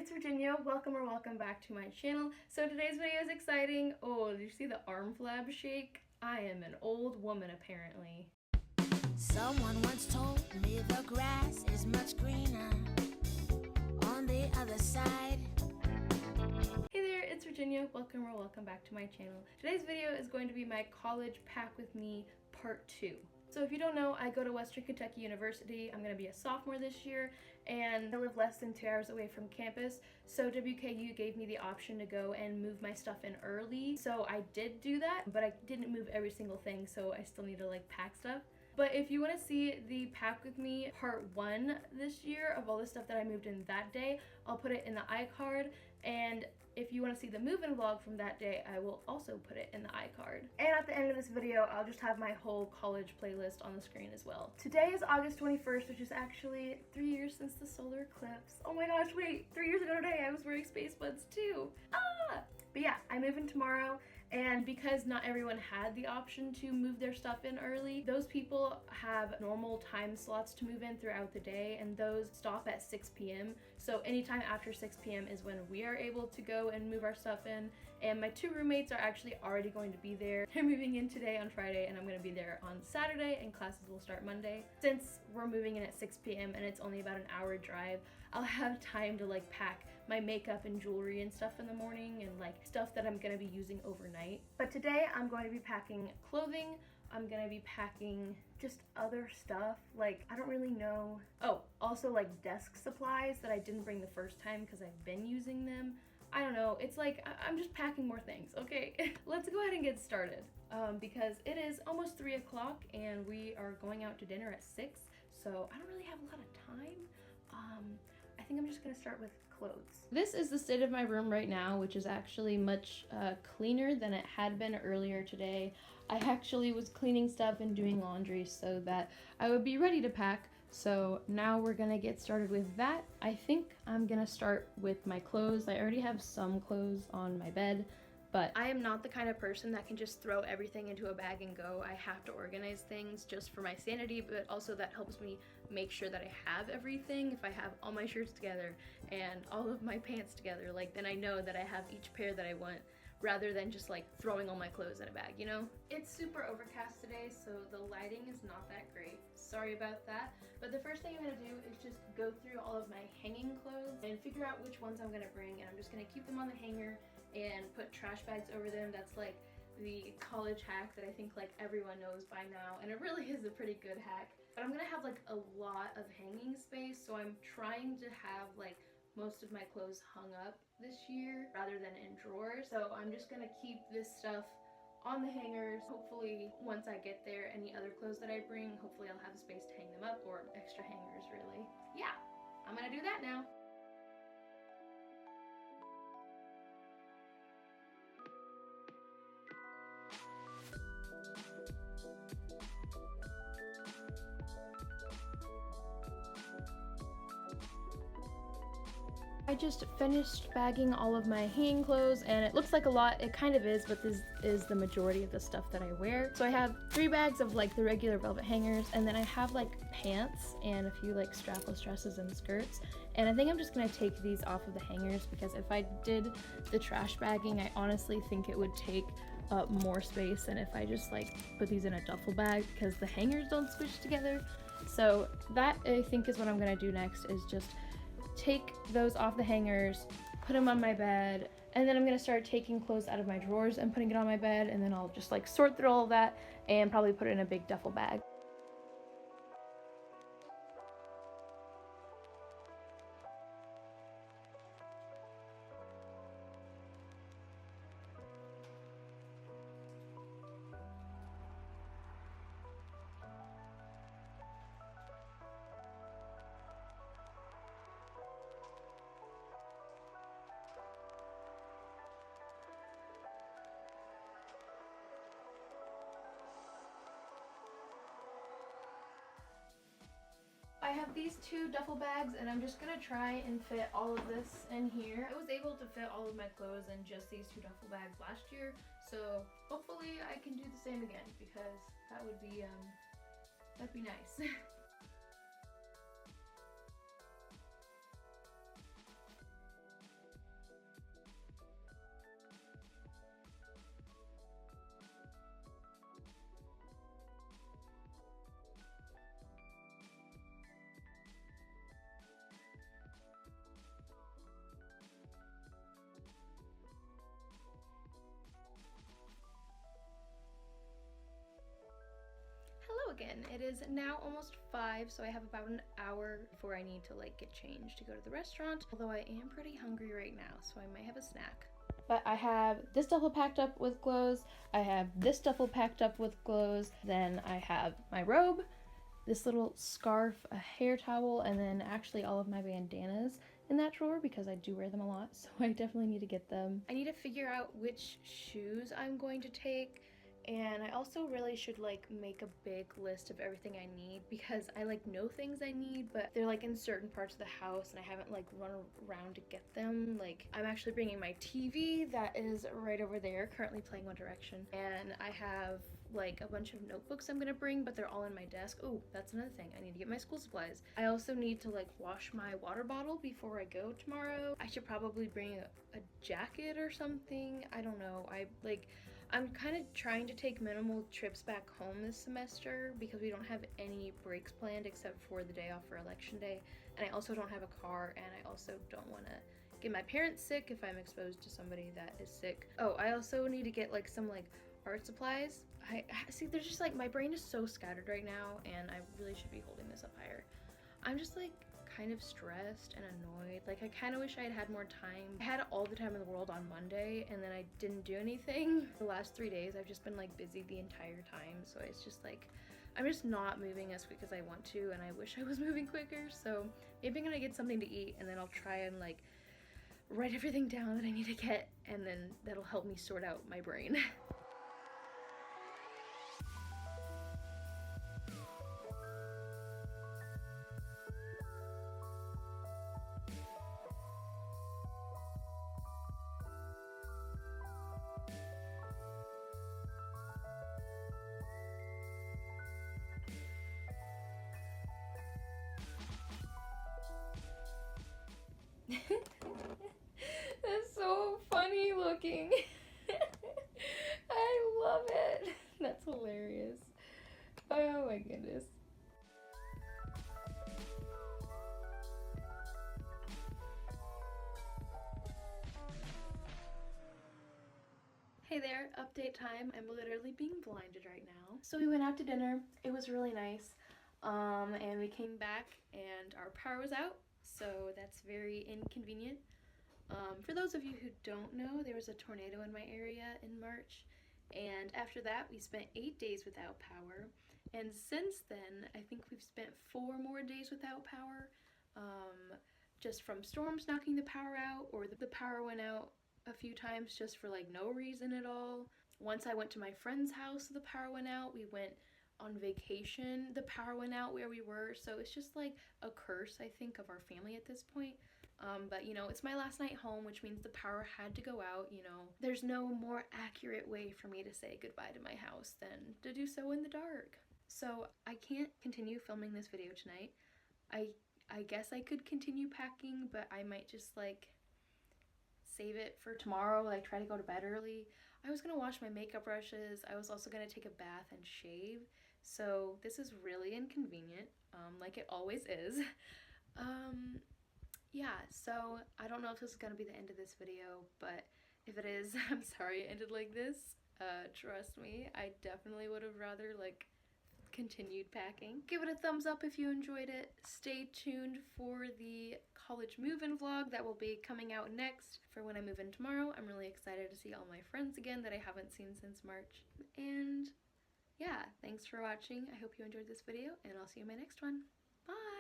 it's Virginia. Welcome back to my channel. So today's video is exciting. Oh, did you see the arm flab shake? I am an old woman apparently. Someone once told me the grass is much greener on the other side. Hey there, it's Virginia. Welcome back to my channel. Today's video is going to be my college pack with me part 2. So if you don't know, I go to Western Kentucky University. I'm going to be a sophomore this year, and I live less than 2 hours away from campus. So WKU gave me the option to go and move my stuff in early. So I did do that, but I didn't move every single thing, so I still need to pack stuff. But if you want to see the pack with me part 1 this year of all the stuff that I moved in that day, I'll put it in the iCard. And if you want to see the move-in vlog from that day, I will also put it in the iCard. And at the end of this video, I'll just have my whole college playlist on the screen as well. Today is August 21st, which is actually 3 years since the solar eclipse. Oh my gosh, wait, 3 years ago today, I was wearing space buds too. Ah! But yeah, I move in tomorrow, and because not everyone had the option to move their stuff in early, those people have normal time slots to move in throughout the day, and those stop at 6 p.m. So anytime after 6 p.m. is when we are able to go and move our stuff in, and my 2 roommates are actually already going to be there. They're moving in today on Friday, and I'm going to be there on Saturday, and classes will start Monday. Since we're moving in at 6 p.m. and it's only about an hour drive, I'll have time to pack my makeup and jewelry and stuff in the morning, and stuff that I'm going to be using overnight. But today I'm going to be packing clothing. I'm going to be packing just other stuff. I don't really know. Oh, also desk supplies that I didn't bring the first time because I've been using them. I don't know. It's I'm just packing more things, okay? Let's go ahead and get started because it is almost 3 o'clock and we are going out to dinner at 6. So I don't really have a lot of time. I think I'm just gonna start with clothes. This is the state of my room right now, which is actually much cleaner than it had been earlier today. I actually was cleaning stuff and doing laundry so that I would be ready to pack. So now we're gonna get started with that. I think I'm gonna start with my clothes. I already have some clothes on my bed, but I am not the kind of person that can just throw everything into a bag and go. I have to organize things just for my sanity, but also that helps me make sure that I have everything. If I have all my shirts together and all of my pants together, then I know that I have each pair that I want, rather than just throwing all my clothes in a bag, you know? It's super overcast today, so the lighting is not that great. Sorry about that. But the first thing I'm gonna do is just go through all of my hanging clothes and figure out which ones I'm gonna bring, and I'm just gonna keep them on the hanger and put trash bags over them. That's the college hack that I think everyone knows by now, and it really is a pretty good hack. But I'm gonna have a lot of hanging space, so I'm trying to have most of my clothes hung up this year rather than in drawers. So I'm just gonna keep this stuff on the hangers. Hopefully once I get there, any other clothes that I bring, hopefully I'll have space to hang them up, or extra hangers really. Yeah, I'm gonna do that now. I just finished bagging all of my hanging clothes, and it looks like a lot. It kind of is, but this is the majority of the stuff that I wear. So I have 3 bags of the regular velvet hangers, and then I have pants and a few strapless dresses and skirts. And I think I'm just gonna take these off of the hangers because if I did the trash bagging, I honestly think it would take up more space than if I just put these in a duffel bag, because the hangers don't squish together. So that I think is what I'm gonna do next, is just take those off the hangers, put them on my bed, and then I'm gonna start taking clothes out of my drawers and putting it on my bed, and then I'll just sort through all of that and probably put it in a big duffel bag. I have these 2 duffel bags, and I'm just gonna try and fit all of this in here. I was able to fit all of my clothes in just these 2 duffel bags last year, so hopefully I can do the same again, because that would be that'd be nice. in. It is now almost 5, so I have about an hour before I need to like get changed to go to the restaurant. Although I am pretty hungry right now, so I might have a snack. But I have this duffel packed up with clothes. I have this duffel packed up with clothes. Then I have my robe, this little scarf, a hair towel, and then actually all of my bandanas in that drawer because I do wear them a lot, so I definitely need to get them. I need to figure out which shoes I'm going to take, and I also really should like make a big list of everything I need because I like know things I need, but they're like in certain parts of the house and I haven't like run around to get them. Like I'm actually bringing my TV that is right over there, currently playing One Direction, and I have like a bunch of notebooks I'm gonna bring, but they're all in my desk. Oh, that's another thing. I need to get my school supplies. I also need to like wash my water bottle before I go tomorrow. I should probably bring a jacket or something. I don't know. I'm kind of trying to take minimal trips back home this semester because we don't have any breaks planned except for the day off for election day. And I also don't have a car, and I also don't want to get my parents sick if I'm exposed to somebody that is sick. Oh, I also need to get like some like art supplies. I see, there's just like, my brain is so scattered right now and I really should be holding this up higher. I'm just like kind of stressed and annoyed. Like I kind of wish I had had more time. I had all the time in the world on Monday and then I didn't do anything. The last 3 days I've just been like busy the entire time, so it's just like I'm just not moving as quick as I want to, and I wish I was moving quicker. So maybe I'm gonna get something to eat and then I'll try and like write everything down that I need to get, and then that'll help me sort out my brain. That's so funny looking. I love it. That's hilarious. Oh my goodness. Hey there, update time. I'm literally being blinded right now. So we went out to dinner. It was really nice. And we came back and our power was out. So that's very inconvenient. For those of you who don't know, there was a tornado in my area in March, and after that we spent 8 days without power, and since then I think we've spent 4 more days without power, just from storms knocking the power out, or the power went out a few times just for like no reason at all. Once I went to my friend's house, the power went out. We went on vacation, the power went out where we were, so it's just like a curse, I think, of our family at this point. But you know, it's my last night home, which means the power had to go out. You know, there's no more accurate way for me to say goodbye to my house than to do so in the dark. So I can't continue filming this video tonight. I guess I could continue packing, but I might just like save it for tomorrow, like try to go to bed early. I was gonna wash my makeup brushes. I was also gonna take a bath and shave. So this is really inconvenient, like it always is. Yeah, so I don't know if this is gonna be the end of this video, but if it is, I'm sorry it ended like this. Trust me, I definitely would have rather like continued packing. Give it a thumbs up if you enjoyed it. Stay tuned for the college move-in vlog that will be coming out next for when I move in tomorrow. I'm really excited to see all my friends again that I haven't seen since March. And yeah, thanks for watching. I hope you enjoyed this video, and I'll see you in my next one. Bye!